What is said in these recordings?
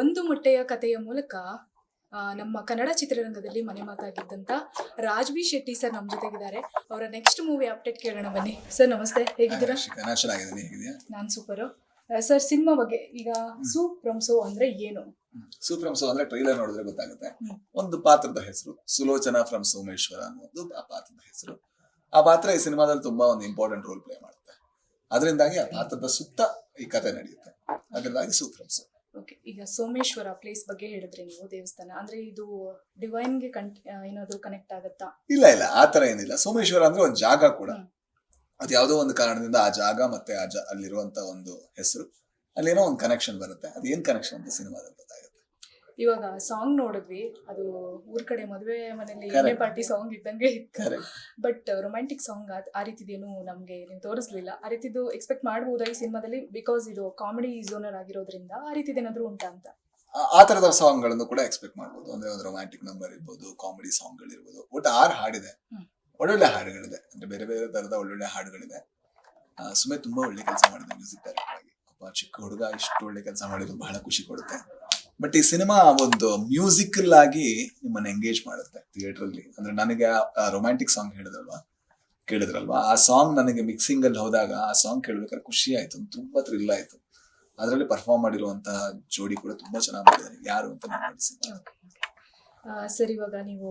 ಒಂದು ಮೊಟ್ಟೆಯ ಕಥೆಯ ಮೂಲಕ ನಮ್ಮ ಕನ್ನಡ ಚಿತ್ರರಂಗದಲ್ಲಿ ಮನೆ ಮಾತಾಗಿದ್ದಂತ ರಾಜ್ಬಿ ಶೆಟ್ಟಿ ಸರ್ ನಮ್ಮ ಜೊತೆಗಿದ್ದಾರೆ. ಅವರ ನೆಕ್ಸ್ಟ್ ಮೂವಿ ಅಪ್ಡೇಟ್ ಕೇಳೋಣ ಬನ್ನಿ. ಸರ್ ನಮಸ್ತೆ, ಹೇಗಿದ್ದೀರಾ? ನಾನು ಸೂಪರು. ಸರ್ ಸಿನಿಮಾ ಬಗ್ಗೆ ಈಗ ಸೂ ಫ್ರಮ್ ಸೋ ಅಂದ್ರೆ ಏನು? ಸೂ ಫ್ರಮ್ ಸೋ ಅಂದ್ರೆ ಟ್ರೈಲರ್ ನೋಡಿದ್ರೆ ಗೊತ್ತಾಗುತ್ತೆ. ಒಂದು ಪಾತ್ರದ ಹೆಸರು ಸುಲೋಚನಾ ಫ್ರಮ್ ಸೋಮೇಶ್ವರ ಅನ್ನೋದು ಆ ಪಾತ್ರದ ಹೆಸರು. ಆ ಪಾತ್ರ ಈ ಸಿನಿಮಾದಲ್ಲಿ ತುಂಬಾ ಒಂದು ಇಂಪಾರ್ಟೆಂಟ್ ರೋಲ್ ಪ್ಲೇ ಮಾಡುತ್ತೆ. ಅದರಿಂದಾಗಿ ಆ ಪಾತ್ರದ ಸುತ್ತ ಈ ಕಥೆ ನಡೆಯುತ್ತೆ. ಅದರಿಂದಾಗಿ ಸೂ ಫ್ರಮ್ ಸೋ. ಓಕೆ, ಈಗ ಸೋಮೇಶ್ವರ ಪ್ಲೇಸ್ ಬಗ್ಗೆ ಹೇಳಿದ್ರೆ ನೀವು, ದೇವಸ್ಥಾನ ಅಂದ್ರೆ ಇದು ಡಿವೈನ್ಗೆ ಏನಾದ್ರು ಕನೆಕ್ಟ್ ಆಗುತ್ತಾ? ಇಲ್ಲ ಆತರ ಏನಿಲ್ಲ. ಸೋಮೇಶ್ವರ ಅಂದ್ರೆ ಒಂದು ಜಾಗ ಕೂಡ. ಅದು ಯಾವುದೋ ಒಂದು ಕಾರಣದಿಂದ ಆ ಜಾಗ ಮತ್ತೆ ಅಲ್ಲಿರುವಂತ ಒಂದು ಹೆಸರು ಅಲ್ಲೇನೋ ಒಂದು ಕನೆಕ್ಷನ್ ಬರುತ್ತೆ. ಅದು ಏನ್ ಕನೆಕ್ಷನ್ ಅಂತ ಸಿನಿಮಾದಲ್ಲಿ ಗೊತ್ತಾಗುತ್ತೆ. ಇವಾಗ ಸಾಂಗ್ ನೋಡಿದ್ವಿ, ಅದು ಊರ್ ಕಡೆ ಮದುವೆ ಮನೆಯಲ್ಲಿ ಎಣ್ಣೆ ಪಾರ್ಟಿ ಸಾಂಗ್ ಇದ್ದಂಗೆ ಇತ್ತು. ಬಟ್ ರೊಮ್ಯಾಂಟಿಕ್ ಸಾಂಗ್ ಆ ರೀತಿದೇನು ನಮ್ಗೆ ನೀವು ತೋರಿಸ್ಲಿಲ್ಲ. ಆ ರೀತಿದು ಎಕ್ಸ್ಪೆಕ್ಟ್ ಮಾಡಬಹುದಾ ಈ ಸಿನಿಮಾದಲ್ಲಿ? ಬಿಕಾಸ್ ಇದು ಕಾಮಿಡಿ ಝೋನರ್ ಆಗಿರೋದ್ರಿಂದ ಆ ರೀತಿದೇನಾದ್ರೂ ಉಂಟಾ ಅಂತ. ಆ ತರದ ಸಾಂಗ್ ಗಳನ್ನು ಕೂಡ ಎಕ್ಸ್ಪೆಕ್ಟ್ ಮಾಡಬಹುದು. ಅಂದ್ರೆ ಒಂದು ರೊಮ್ಯಾಂಟಿಕ್ ನಂಬರ್ ಇರ್ಬೋದು, ಕಾಮಿಡಿ ಸಾಂಗ್ ಗಳಿರ್ಬೋದು. ಒಟ್ಟು 6 ಹಾಡಿದೆ, ಒಳ್ಳೊಳ್ಳೆ ಹಾಡುಗಳಿದೆ. ಅಂದ್ರೆ ಬೇರೆ ಬೇರೆ ತರದ ಒಳ್ಳೊಳ್ಳೆ ಹಾಡುಗಳಿದೆ. ಸುಮ್ಮನೆ ತುಂಬಾ ಒಳ್ಳೆ ಕೆಲಸ ಮಾಡಿದೆ ಮ್ಯೂಸಿಕ್ ಡೈರೆಕ್ಟರ್ ಆಗಿ. ಒಬ್ಬ ಚಿಕ್ಕ ಹುಡುಗ ಇಷ್ಟು ಒಳ್ಳೆ ಕೆಲಸ ಮಾಡಿದ್ರು ಬಹಳ ಖುಷಿ ಕೊಡುತ್ತೆ. ಬಟ್ ಈ ಸಿನಿಮಾ ಒಂದು ಮ್ಯೂಸಿಕಲ್ ಆಗಿ ನಿಮ್ಮನ್ನ ಎಂಗೇಜ್ ಮಾಡುತ್ತೆ ಥಿಯೇಟರ್ ಅಲ್ಲಿ. ಅಂದ್ರೆ ನನಗೆ ರೊಮ್ಯಾಂಟಿಕ್ ಸಾಂಗ್ ಕೇಳಿದ್ರಲ್ವಾ, ಆ ಸಾಂಗ್ ನನಗೆ ಮಿಕ್ಸಿಂಗ್ ಅಲ್ಲಿ ಹೋದಾಗ ಆ ಸಾಂಗ್ ಕೇಳ್ಬೇಕಾದ್ರೆ ಖುಷಿ ಆಯ್ತು, ತುಂಬಾ ಥ್ರಿಲ್ ಆಯ್ತು. ಅದರಲ್ಲಿ ಪರ್ಫಾರ್ಮ್ ಮಾಡಿರುವಂತಹ ಜೋಡಿ ಕೂಡ ತುಂಬಾ ಚೆನ್ನಾಗಿ ಮಾಡಿದ್ದಾರೆ. ಯಾರು ಅಂತ ಸರ್, ಇವಾಗ ನೀವು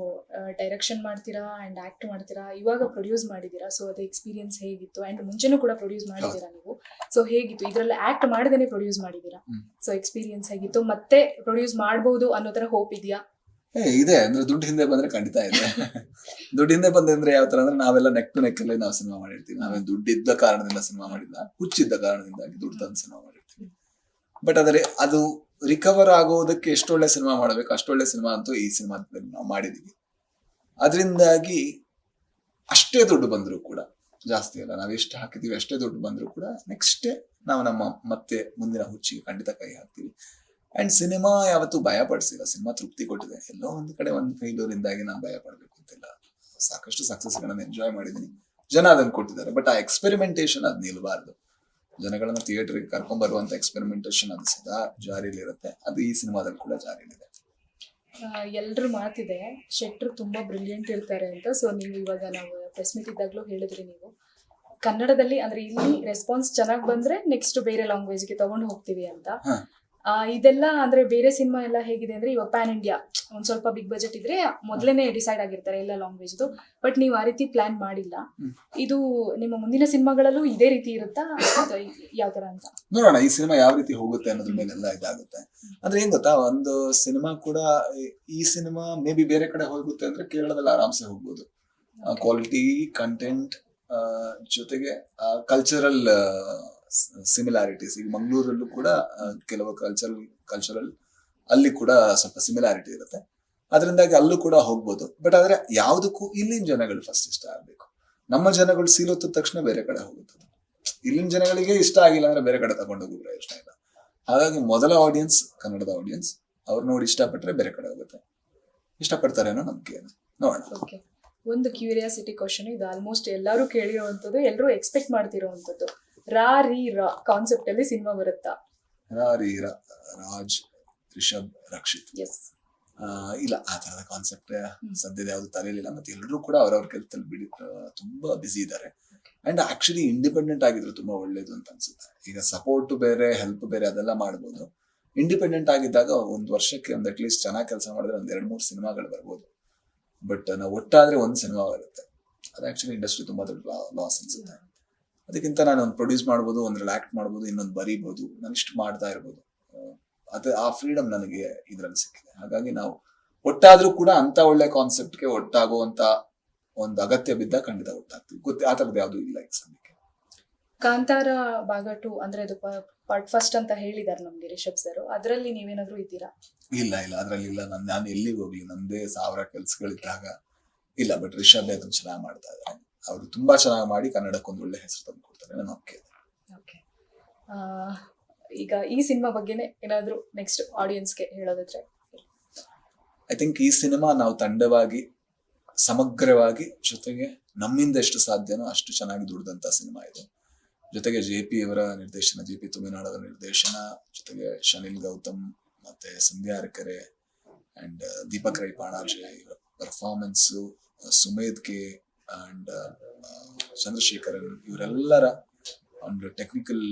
ಡೈರೆಕ್ಷನ್ ಮಾಡ್ತೀರಾ ಅಂಡ್ ಆಕ್ಟ್ ಮಾಡ್ತೀರಾ, ಇವಾಗ ಪ್ರೊಡ್ಯೂಸ್ ಮಾಡಿದೀರಾ. ಸೊ ಅದು ಎಕ್ಸ್ಪೀರಿಯನ್ಸ್ ಹೇಗಿತ್ತು? ಅಂಡ್ ಮುಂಚೆನೂ ಕೂಡ ಪ್ರೊಡ್ಯೂಸ್ ಮಾಡಿದೀರಾ ನೀವು. ಸೊ ಹೇಗಿತ್ತು? ಇದ್ರಲ್ಲಿ ಆಕ್ಟ್ ಮಾಡದೇನೆ ಪ್ರೊಡ್ಯೂಸ್ ಮಾಡಿದೀರಾ. ಸೊ ಎಕ್ಸ್ಪೀರಿಯನ್ಸ್ ಹೇಗಿತ್ತು? ಮತ್ತೆ ಪ್ರೊಡ್ಯೂಸ್ ಮಾಡಬಹುದು ಅನ್ನೋ ತರ ಹೋಪ್ ಇದೆಯಾ? ಇದೆ. ಅಂದ್ರೆ ದುಡ್ಡು ಹಿಂದೆ ಬಂದ್ರೆ ಖಂಡಿತ ಇದೆ. ದುಡ್ಡು ಹಿಂದೆ ಬಂದ್ರೆ ಯಾವ ತರ ಅಂದ್ರೆ ನಾವೆಲ್ಲ ನೆಕ್ ಟು ನೆಕ್ ಅಲ್ಲೇ ನಾವು ಸಿನಿಮಾ ಮಾಡಿರ್ತೀವಿ. ನಾವೇನು ದುಡ್ಡಿದ್ದ ಕಾರಣದಿಂದ ಸಿನಿಮಾ ಮಾಡಿಲ್ಲ, ಹುಚ್ಚಿದ್ದ ಕಾರಣದಿಂದಾಗಿ ದುಡ್ಡು ತಂದು ಸಿನಿಮಾ ಮಾಡಿರ್ತೀವಿ. ಬಟ್ ಆದರೆ ಅದು ರಿಕವರ್ ಆಗೋದಕ್ಕೆ ಎಷ್ಟೊಳ್ಳೆ ಸಿನಿಮಾ ಮಾಡಬೇಕು ಅಷ್ಟೊಳ್ಳೆ ಸಿನಿಮಾ ಅಂತೂ ಈ ಸಿನಿಮಾದಲ್ಲಿ ನಾವು ಮಾಡಿದೀವಿ. ಅದರಿಂದಾಗಿ ಅಷ್ಟೇ ದುಡ್ಡು ಬಂದ್ರು ಕೂಡ, ಜಾಸ್ತಿ ಅಲ್ಲ, ನಾವ್ ಎಷ್ಟು ಹಾಕಿದೀವಿ ಅಷ್ಟೇ ದುಡ್ಡು ಬಂದ್ರು ಕೂಡ ನೆಕ್ಸ್ಟ್ ನಾವು ನಮ್ಮ ಮತ್ತೆ ಮುಂದಿನ ಹುಚ್ಚಿಗೆ ಖಂಡಿತ ಕೈ ಹಾಕ್ತೀವಿ. ಅಂಡ್ ಸಿನಿಮಾ ಯಾವತ್ತೂ ಭಯ ಪಡಿಸಿಲ್ಲ. ಸಿನಿಮಾ ತೃಪ್ತಿ ಕೊಟ್ಟಿದೆ. ಎಲ್ಲೋ ಒಂದು ಕಡೆ ಒಂದು ಫೇಲ್ಯೂರ್ ಇಂದಾಗಿ ನಾನು ಭಯ ಪಡ್ಬೇಕು ಅಂತಿಲ್ಲ. ಸಾಕಷ್ಟು ಸಕ್ಸಸ್ ಗಳನ್ನ ಎಂಜಾಯ್ ಮಾಡಿದೀನಿ. ಜನ ಅದನ್ನ ಕೊಟ್ಟಿದ್ದಾರೆ. ಬಟ್ ಆ ಎಕ್ಸ್ಪೆರಿಮೆಂಟೇಷನ್ ಅದ್ ನಿಲ್ಬಾರ್ದು. ಜನಗಳನ್ನ ಥಿಯೇಟರ್ಗೆ ಕರ್ಕೊಂಡ್ ಬರುವಂತ ಎಕ್ಸ್ಪೆರಿಮೆಂಟೇಷನ್ ಅದು ಸದಾ ಜಾರಿಯಲ್ಲಿ ಇರುತ್ತೆ. ಅದು ಈ ಸಿನಿಮಾದಲ್ಲಿ ಕೂಡ ಜಾರಿಯಲ್ಲಿದೆ. ಎಲ್ರು ಮಾತಿದೆ ಶೆಟ್ರು ತುಂಬಾ ಬ್ರಿಲಿಯಂಟ್ ಇರ್ತಾರೆ ಅಂತ. ಸೊ ನೀವು ಇವಾಗ ನಾವು ಪ್ರೆಸ್ ಮೀಟ್ ಇದ್ದಾಗ್ಲೂ ಹೇಳಿದ್ರಿ, ನೀವು ಕನ್ನಡದಲ್ಲಿ ಅಂದ್ರೆ ಇಲ್ಲಿ ರೆಸ್ಪಾನ್ಸ್ ಚೆನ್ನಾಗಿ ಬಂದ್ರೆ ನೆಕ್ಸ್ಟ್ ಬೇರೆ ಲ್ಯಾಂಗ್ವೇಜ್ ಗೆ ತಗೊಂಡು ಹೋಗ್ತೀವಿ ಅಂತ. ಇದೆಲ್ಲ ಅಂದ್ರೆ ಬೇರೆ ಸಿನಿಮಾ ಎಲ್ಲ ಹೇಗಿದೆ ಅಂದ್ರೆ ಇವಾಗ ಪ್ಯಾನ್ ಇಂಡಿಯಾ ಒಂದ್ ಸ್ವಲ್ಪ ಬಿಗ್ ಬಜೆಟ್ ಇದ್ರೆ ಮೊದ್ಲೇನೆ ಡಿಸೈಡ್ ಆಗಿರ್ತಾರೆ ಎಲ್ಲ ಲ್ಯಾಂಗ್ವೇಜ್. ಬಟ್ ನೀವು ಆ ರೀತಿ ಪ್ಲಾನ್ ಮಾಡಿಲ್ಲ. ಇದು ನಿಮ್ಮ ಮುಂದಿನ ಸಿನಿಮಾಗಳಲ್ಲೂ ಇದೇ ರೀತಿ ಇರುತ್ತಾ, ಯಾವ ತರ ಅಂತ ನೋಡೋಣ. ಈ ಸಿನಿಮಾ ಯಾವ ರೀತಿ ಹೋಗುತ್ತೆ ಅನ್ನೋದ್ರ ಮೇಲೆಲ್ಲ ಇದಾಗುತ್ತೆ. ಅಂದ್ರೆ ಏನ್ ಗೊತ್ತಾ, ಒಂದು ಸಿನಿಮಾ ಕೂಡ ಈ ಸಿನಿಮಾ ಮೇ ಬಿ ಬೇರೆ ಕಡೆ ಹೋಗುತ್ತೆ ಅಂದ್ರೆ ಕೇರಳದಲ್ಲಿ ಆರಾಮ್ಸೆ ಹೋಗ್ಬೋದು. ಕ್ವಾಲಿಟಿ ಕಂಟೆಂಟ್ ಜೊತೆಗೆ ಕಲ್ಚರಲ್ ಸಿಮಿಲಾರಿಟೀಸ್. ಈಗ ಮಂಗಳೂರಲ್ಲೂ ಕೂಡ ಕೆಲವು ಕಲ್ಚರಲ್ ಅಲ್ಲಿ ಕೂಡ ಸ್ವಲ್ಪ ಸಿಮಿಲಾರಿಟಿ ಇರುತ್ತೆ. ಅದರಿಂದಾಗಿ ಅಲ್ಲೂ ಕೂಡ ಹೋಗ್ಬೋದು. ಬಟ್ ಆದ್ರೆ ಯಾವ್ದಕ್ಕೂ ಇಲ್ಲಿನ ಜನಗಳು ಫಸ್ಟ್ ಇಷ್ಟ ಆಗ್ಬೇಕು. ನಮ್ಮ ಜನಗಳು ಸೀಲೊತ್ತಿದ ತಕ್ಷಣ ಬೇರೆ ಕಡೆ ಹೋಗುತ್ತದೆ. ಇಲ್ಲಿನ ಜನಗಳಿಗೆ ಇಷ್ಟ ಆಗಿಲ್ಲ ಅಂದ್ರೆ ಬೇರೆ ಕಡೆ ತಗೊಂಡೋಗಿ ಪ್ರಯೋಜನ ಇಲ್ಲ. ಹಾಗಾಗಿ ಮೊದಲ ಆಡಿಯನ್ಸ್ ಕನ್ನಡದ ಆಡಿಯನ್ಸ್. ಅವ್ರು ನೋಡಿ ಇಷ್ಟಪಟ್ಟರೆ ಬೇರೆ ಕಡೆ ಹೋಗುತ್ತೆ. ಇಷ್ಟಪಡ್ತಾರೆ ಅನ್ನೋ ನಂಬಿಕೆ ನೋಡೋಣ. ಒಂದು ಕ್ಯೂರಿಯಾಸಿಟಿ ಕ್ವಶನ್ ಇದು, ಆಲ್ಮೋಸ್ಟ್ ಎಲ್ಲರೂ ಕೇಳಿರುವಂತದ್ದು, ಎಲ್ಲರೂ ಎಕ್ಸ್ಪೆಕ್ಟ್ ಮಾಡ್ತಿರುವಂತದ್ದು. ರಾ ರೀ ರಾ ಕಾನ್ಸೆಪ್ಟ್ ಅಲ್ಲಿ ಸಿನಿಮಾ ಬರುತ್ತಾ? ರಾಜ್, ರಿಷಬ್, ರಕ್ಷಿತ್. ಇಲ್ಲ, ಆ ತರದ ಕಾನ್ಸೆಪ್ಟ್ ಸದ್ಯದ ಯಾವ್ದು ತಲೆಯಲ್ಲಿಲ್ಲ. ಮತ್ತೆ ಎಲ್ಲರೂ ಕೂಡ ಅವ್ರವ್ರ ಕೆಲಸದಲ್ಲಿ ತುಂಬಾ ಬಿಸಿ ಇದ್ದಾರೆ. ಅಂಡ್ ಆಕ್ಚುಲಿ ಇಂಡಿಪೆಂಡೆಂಟ್ ಆಗಿದ್ರು ತುಂಬಾ ಒಳ್ಳೇದು ಅಂತ ಅನ್ಸುತ್ತೆ. ಈಗ ಸಪೋರ್ಟ್ ಬೇರೆ, ಹೆಲ್ಪ್ ಬೇರೆ, ಅದೆಲ್ಲ ಮಾಡ್ಬೋದು. ಇಂಡಿಪೆಂಡೆಂಟ್ ಆಗಿದ್ದಾಗ ಒಂದ್ ವರ್ಷಕ್ಕೆ ಒಂದ್ ಅಟ್ಲೀಸ್ಟ್ ಚೆನ್ನಾಗಿ ಕೆಲಸ ಮಾಡಿದ್ರೆ ಒಂದ್ 2-3 ಸಿನಿಮಾಗಳು ಬರ್ಬೋದು. ಬಟ್ ನಾವು ಒಟ್ಟಾದ್ರೆ ಒಂದ್ ಸಿನಿಮಾ ಬರುತ್ತೆ. ಅದು ಆಕ್ಚುಲಿ ಇಂಡಸ್ಟ್ರಿ ತುಂಬಾ ದೊಡ್ಡ ಲಾಸ್ ಅನ್ಸುತ್ತೆ. ಅದಕ್ಕಿಂತ ನಾನು ಒಂದು ಪ್ರೊಡ್ಯೂಸ್ ಮಾಡ್ಬೋದು, ಒಂದ್ರಲ್ಲಿ ಆಕ್ಟ್ ಮಾಡ್ಬೋದು, ಇನ್ನೊಂದು ಬರೀಬಹುದು, ನಾನು ಇಷ್ಟು ಮಾಡ್ತಾ ಇರ್ಬೋದು. ಆ ಫ್ರೀಡಮ್ ನನಗೆ ಇದ್ರಲ್ಲಿ ಸಿಕ್ಕಿದೆ. ಹಾಗಾಗಿ ನಾವು ಒಟ್ಟಾದ್ರೂ ಕೂಡ ಅಂತ ಒಳ್ಳೆ ಕಾನ್ಸೆಪ್ಟ್ಗೆ ಒಟ್ಟಾಗುವಂತ ಒಂದು ಅಗತ್ಯ ಬಿದ್ದ ಖಂಡಿತ ಒಟ್ಟಾಗ್ತೀವಿ. ಆ ತರದ್ದು ಯಾವ್ದು ಇಲ್ಲ ಈಗ ಸದ್ಯಕ್ಕೆ. ಕಾಂತಾರ ಭಾಗ 2 ಅಂದ್ರೆ ಅದು ಪಾರ್ಟ್ ಫಸ್ಟ್ ಅಂತ ಹೇಳಿದಾರೆ ನಮ್ಗೆ ರಿಷಬ್ ಸರ್. ಅದ್ರಲ್ಲಿ ನೀವೇನಾದ್ರೂ ಇದ್ದೀರಾ? ಇಲ್ಲ, ಅದ್ರಲ್ಲಿ ಇಲ್ಲ. ನಾನು ಎಲ್ಲಿಗೆ ಹೋಗ್ಲಿ, ನಂದೇ 1000 ಕೆಲ್ಸಗಳಿದ್ದಾಗ ಇಲ್ಲ. ಬಟ್ ರಿಷಬ್ ಅದನ್ನ ಚೆನ್ನಾಗಿ ಮಾಡ್ತಾ ಇದ್ದಾರೆ. ಅವರು ತುಂಬಾ ಚೆನ್ನಾಗಿ ಮಾಡಿ ಕನ್ನಡಕ್ಕೊಂದು ಒಳ್ಳೆ ಹೆಸರು ತಂದು ಕೊಡ್ತಾರೆ ನನ್ನ ನಂಬಿಕೆ. ಈಗ ಈ ಸಿನಿಮಾ ಬಗ್ಗೆನೇ ಏನಾದ್ರು ನೆಕ್ಸ್ಟ್ ಆಡಿಯನ್ಸ್ಗೆ ಹೇಳೋದಾದ್ರೆ? ಐ ಥಿಂಕ್ ಈ ಸಿನಿಮಾ ನಾವು ತಂಡವಾಗಿ ಸಮಗ್ರವಾಗಿ ಜೊತೆಗೆ ನಮ್ಮಿಂದ ಎಷ್ಟು ಸಾಧ್ಯನೋ ಅಷ್ಟು ಚೆನ್ನಾಗಿ ದುಡಿದಂತ ಸಿನಿಮಾ ಇದು. ಜೊತೆಗೆ JP ಅವರ ನಿರ್ದೇಶನ, JP ತುಮಿನಾಳ್ ಅವರ ನಿರ್ದೇಶನ, ಜೊತೆಗೆ ಶನಿಲ್ ಗೌತಮ್ ಮತ್ತೆ ಸಂಧ್ಯಾ ಅರಕೆರೆ ಅಂಡ್ ದೀಪಕ್ ರೈ ಪಾಣಾಜೆ ಇವರ performance, Sumedh K and Chandrasekharan ಇವರೆಲ್ಲರ ಒಂದು ಟೆಕ್ನಿಕಲ್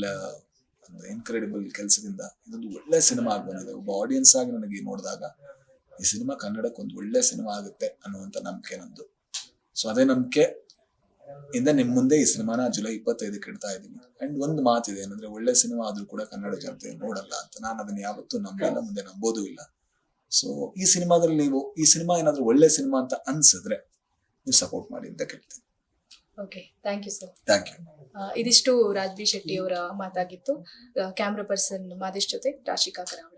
ಇನ್ಕ್ರೆಡಿಬಲ್ ಕೆಲಸದಿಂದ ಇದೊಂದು ಒಳ್ಳೆ ಸಿನಿಮಾ ಆಗಿ ಬಂದಿದೆ. ಒಬ್ಬ ಆಡಿಯನ್ಸ್ ಆಗಿ ನನಗೆ ನೋಡಿದಾಗ ಈ ಸಿನಿಮಾ ಕನ್ನಡಕ್ಕೆ ಒಂದು ಒಳ್ಳೆ ಸಿನಿಮಾ ಆಗುತ್ತೆ ಅನ್ನುವಂಥ ನಂಬಿಕೆ ನಂದು. ಸೊ ಅದೇ ನಂಬಿಕೆ ಇಂದ ನಿಮ್ ಮುಂದೆ ಈ ಸಿನಿಮಾನ ಜುಲೈ 25ಕ್ಕೆ ಇಡ್ತಾ ಇದ್ದೀನಿ. ಅಂಡ್ ಒಂದು ಮಾತಿದೆ ಏನಂದ್ರೆ, ಒಳ್ಳೆ ಸಿನಿಮಾ ಆದ್ರೂ ಕೂಡ ಕನ್ನಡ ಜನತೆ ನೋಡಲ್ಲ ಅಂತ. ನಾನು ಅದನ್ನ ಯಾವತ್ತೂ ನಂಬಲ್ಲ, ಮುಂದೆ ನಂಬೋದೂ ಇಲ್ಲ. ಸೊ ಈ ಸಿನಿಮಾದಲ್ಲಿ ನೀವು ಈ ಸಿನಿಮಾ ಏನಾದ್ರೂ ಒಳ್ಳೆ ಸಿನಿಮಾ ಅಂತ ಅನ್ಸಿದ್ರೆ ನೀವು ಸಪೋರ್ಟ್ ಮಾಡಿ ಅಂತ ಕೇಳ್ತೀನಿ. Okay, thank you sir. Thank you. ಇದಿಷ್ಟು ರಾಜ್ಬಿ ಶೆಟ್ಟಿ ಅವರ ಮಾತಾಗಿತ್ತು. ಕ್ಯಾಮ್ರಾ ಪರ್ಸನ್ ಮಾದೇಶ್ ಜೊತೆ ರಾಶಿಕಾ ಕರಾವಳಿ.